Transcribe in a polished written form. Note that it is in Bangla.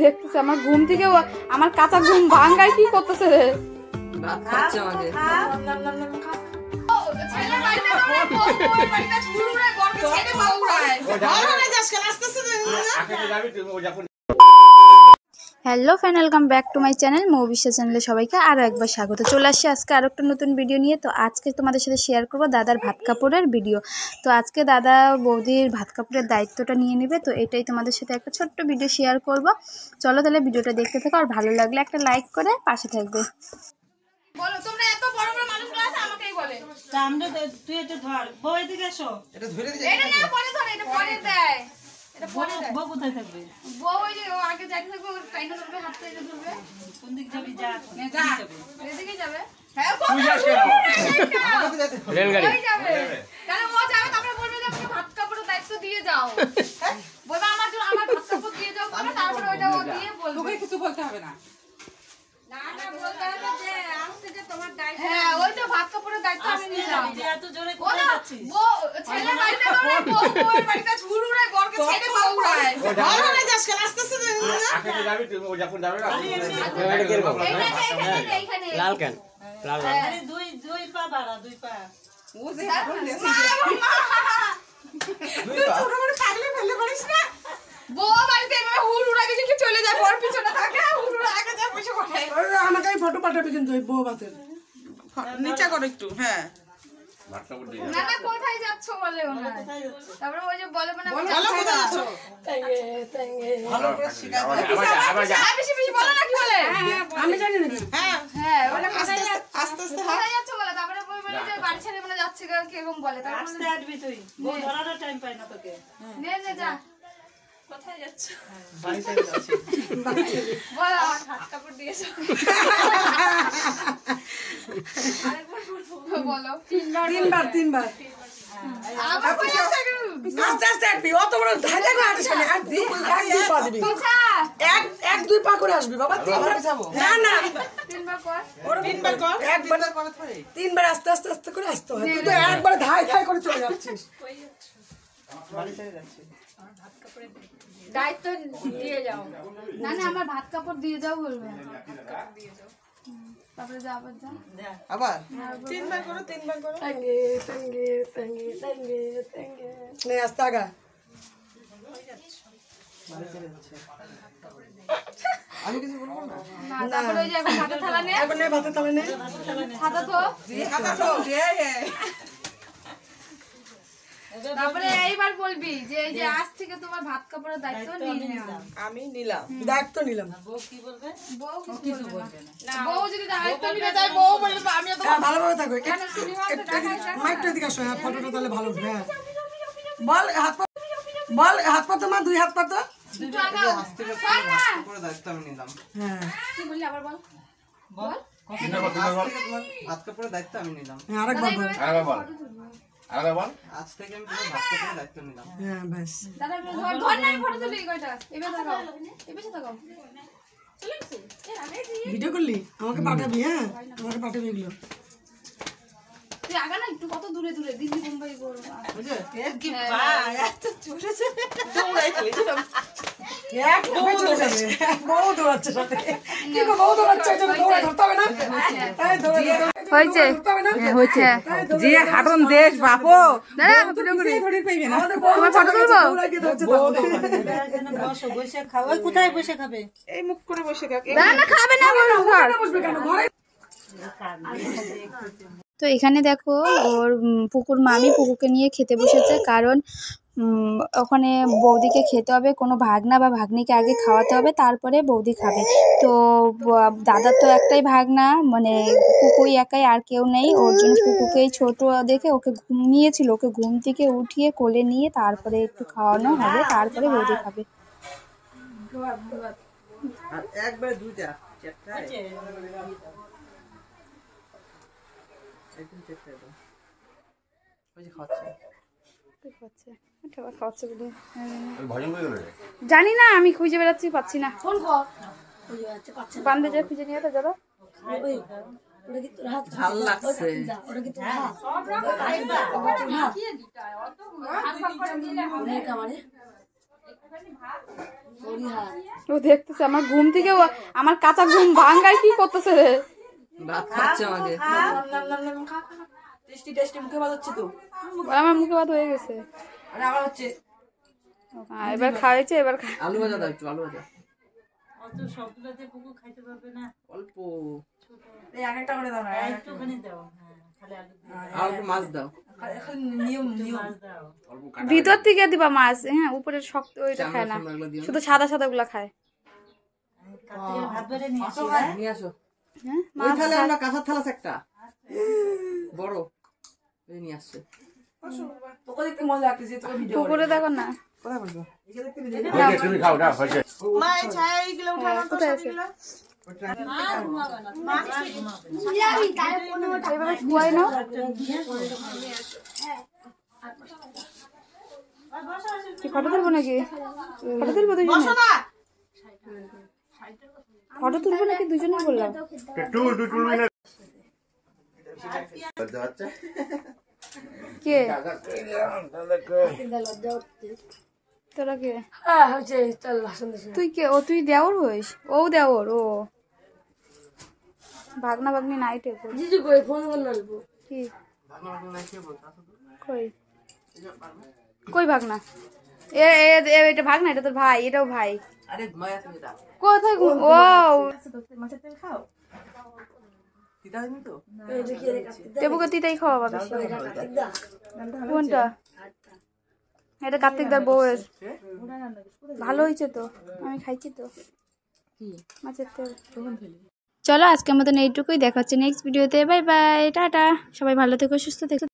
দেখতেছে আমার ঘুম থেকে আমার কাঁচা ঘুম ভাঙায় কি করতেছে রে? Hello friend, welcome back to my channel Mou Biswas চ্যানেলে সবাইকে আরও একবার স্বাগত। চলে আসছি আজকে আরও একটা নতুন ভিডিও নিয়ে। তো আজকে তোমাদের সাথে শেয়ার করব দাদার ভাত কাপড়ের ভিডিও। তো আজকে দাদা বৌদির ভাত কাপড়ের দায়িত্বটা নিয়ে নেবে, তো এটাই তোমাদের সাথে একটা ছোট্ট ভিডিও শেয়ার করব। চলো তাহলে ভিডিওটা দেখতে থাকো, আর ভালো লাগলে একটা লাইক করে পাশে থাকবে। বলো তোমরা এত বড় বড় মানুষগুলো আছে আমাকেই বলে সামনে তুই এটা ধর বউ এদিকে এসো, এটা ধরে দে, এটা না পরে ধরে, এটা পরে দেয়, এটা পরে দেয়। বউ কোথায় থাকবে? বউ ওই যে ও আগে যাইতে থাকবে, ওর টাইনা ধরবে, হাত থেকে ধরবে। কোন দিক যাবি? যা যা এদিকে যাবে। হ্যাঁ তুই যাস কেন? আমাকে যেতে রেলগাড়ি ওই যাবে, কারণ ও যাবে, তারপরে বলবে যে আমাকে ভাত কাপড়ের দায়িত্ব দিয়ে যাও। বলবা আমার জন্য আমার ভাত কাপড় দিয়ে যাও, বলে তারপরে ওইটা ও দিয়ে বলবে। তোকে কিছু বলতে হবে না। না না বলতে হবে যে আজকে যে তোমার দায়িত্ব। হ্যাঁ ওই তো ভাত কাপড়ের দায়িত্ব আমি নিলাম। এত জোরে কোথায় যাচ্ছিস? বউ ছেলে বাড়িতে ধরে বউ বউয়ের বাড়িতে ঝুড়ুরে বরকে ছেড়ে বউ উড়ায়। বড় হয়ে যাস কেন? আস্তে আস্তে আগে তো যাবি, তুই ও যখন যাবে না এইখানে লাল কেন? লাল আরে দুই পা বাড়া, দুই পা ও যে এখন দেশে তুই ছোট বড় পাগলে ফেলে পারিস না। বউ বাড়িতে এভাবে হুড়ুড়া গিয়ে চলে যায়, বর পিছনে থাকে, হুড়ুড়া আগে যায় পয়সা পাঠায়। আমাকে ফটো পাঠাবে কিন্তু ওই বউ বাতের নিচা করো একটু। হ্যাঁ না না কোথায় যাচ্ছ বলে ওনা, তারপরে ওই যে বলে মানে বলো কোথায় যাচ্ছ, তাঙ্গে তাঙ্গে ভালো করে শিখা দাও। আবার বেশি বেশি বলো না, কি বলে আমি জানি না। হ্যাঁ হ্যাঁ বলে কোথায় আস্তে আস্তে কোথায় যাচ্ছ বলে, তারপরে বলে যে বাড়ি ছেড়ে মানে যাচ্ছে কিরকম বলে, তারপরে আস্তে আসবি তুই, বউ ধরার টাইম পাই না তোকে। নে নে যা। কোথায় যাচ্ছ? বাড়ি ছেড়ে যাচ্ছি। বল আমার হাত কাপড় দিয়েছো। আরেকবার বলো। তিনবার আবার কই যাচ্ছ? আস্তে আস্তে আসবি, অত বড় ধাইটা করে আসবি না। এক দুই পা দিবি। আচ্ছা এক দুই পা করে আসবি বাবা। তিনবার যাবো না না তিনবার কর, ওরে তিনবার কর, একবার করে থই, তিনবার আস্তে আস্তে আস্তে করে আসতে হয়। তুই তো একবার ধাই ধাই করে চলে যাচ্ছিস। কই যাচ্ছ? বাড়ি ছেড়ে যাচ্ছি। আমার ভাত কাপড়ে দায়িত্ব দিয়ে যাও। না না আমার ভাত কাপড় দিয়ে যাও বলবে, দিয়ে যাও। তারপরে যা আবার যা আবার তিনবার করো, তিনবার করো। তঙ্গে তঙ্গে তঙ্গে তঙ্গে তঙ্গে নে আস্তে আগা হয়ে যাচ্ছে। বাড়ি চলে যাচ্ছে, আমি কিছু বলবো না। না তারপরে ওই যে এখন ভাতের থালা নে, এখন নে ভাতের থালা নে, হাতা তো হাতা তো তারপরে এইবার বলবি যে এই যে আজ থেকে তোমার ভাত কাপড়ের দায়িত্ব নিলাম, আমি নিলাম, দায়িত্ব নিলাম। বউ কি বলবে? বউ কিছু বলবে না। বউ যদি দায়িত্ব নিতে চায় বউ বললে তো আমিও তো ভালোভাবে থাকো। মাইকটা দিকে আসো, ফটোটা তাহলে ভালো উঠবে। বল হাত পা, বল হাত পা তোমার, দুই হাত পা তো দুটো আগাও। আজ থেকে ভাত কাপড়ের দায়িত্ব আমি নিলাম। হ্যাঁ কি বললি আবার বল, বল ভাত কাপড়ের দায়িত্ব আমি নিলাম। আরেকবার বল, আরেকবার বল, আরে বল আজ থেকে আমি তোমার ভাত কাপড়ের দায়িত্ব নিলাম। হ্যাঁ বাস দাদা ধর ধর না, ফটো তুলি কয়টা এবার তাকাও, এবার তাকাও। চলে গেছে এর আগে ভিডিও করলি আমাকে পাঠাবি। হ্যাঁ আমাকে পাঠাবি এগুলো। তুই আগা না একটু, কত দূরে দূরে দিল্লি মুম্বাই করব বুঝছো? এর কি পা এত চড়েছে দৌড়াই চলেছিলাম, এক বউ দৌড়াচ্ছে, বউ দৌড়াচ্ছে সাথে। কি গো বউ দৌড়াচ্ছে, এটা দৌড়া ধরতে হবে না? এই দৌড়া হইছে, হ্যাঁ হইছে। যে হাটন দেশ বাপো না ভিডিও করে ধরে পাইবে না। তোমার ফটো তুলবো, বসো বসে খাও। ওই কোথায় বসে খাবে? এই মুখ করে বসে খাও। না না খাবে না, বসবে কেন ঘরে? তো এখানে দেখো ওর পুকুর মামি পুকুরকে নিয়ে খেতে বসেছে, কারণ ওখানে বৌদিকে খেতে হবে, কোনো ভাগনা বা ভাগ্নিকে আগে খাওয়াতে হবে, তারপরে বৌদি খাবে। তো দাদার তো একটাই ভাগনা, মানে পুকুই একাই, আর কেউ নেই। ওর জন্য পুকুকেই ছোট দেখে ওকে ঘুমিয়েছিল, ওকে ঘুম থেকে উঠিয়ে কোলে নিয়ে তারপরে একটু খাওয়ানো হবে, তারপরে বৌদি খাবে। একবার দুইটা ওই যে খাচ্ছে জানি না, আমি খুঁজে বেড়াচ্ছি, পাচ্ছি না। বান্ধে যা খুঁজে নিয়ে তো দাদা ঝাল লাগছে। ও দেখতেছে আমার ঘুম থেকে, আমার কাঁচা ঘুম ভাঙ্গায় কি করতেছে রে? ভাত খাচ্ছে আমাকে। আমার মুখে ভাত হয়ে গেছে, এবার খাওয়াইছে। এবার আলু ভাজা দাও একটু, আলু ভাজা অল্প, আর মাছ দাও। ভিতর থেকে দিবা মাছ, হ্যাঁ উপরের শক্ত ওইটা খায় না, শুধু সাদা সাদা গুলা খায়। নিয়ে আসো। ওই থালে আমরা কাঁচা থালা একটা বড় নিয়ে আসছে। পুকুরে দেখো না, ফটো তুলবো নাকি? ফটো তুলবো দুজনে, ফটো তুলবো নাকি দুজনে বললাম। কে তোরা কে? তুই কে? ও তুই দেওর হইস? ও দেওর, ও ভাগনা ভাগ্নি নাইটে কি কই কই ভাগনা? এটা ভাগনা, এটা তোর ভাই, এটাও ভাই। কোথায়? ও দেবুকে তিতাই খাওয়াবা বেশি। কোনটা? এটা কার্তিকদার বউয়ের, ভালো হয়েছে তো, আমি খাইছি তো মাছের তেল। চলো আজকের মতন এইটুকুই, দেখা হচ্ছে নেক্সট ভিডিওতে। Bye bye, tata. সবাই ভালো থেকো, সুস্থ থেকো।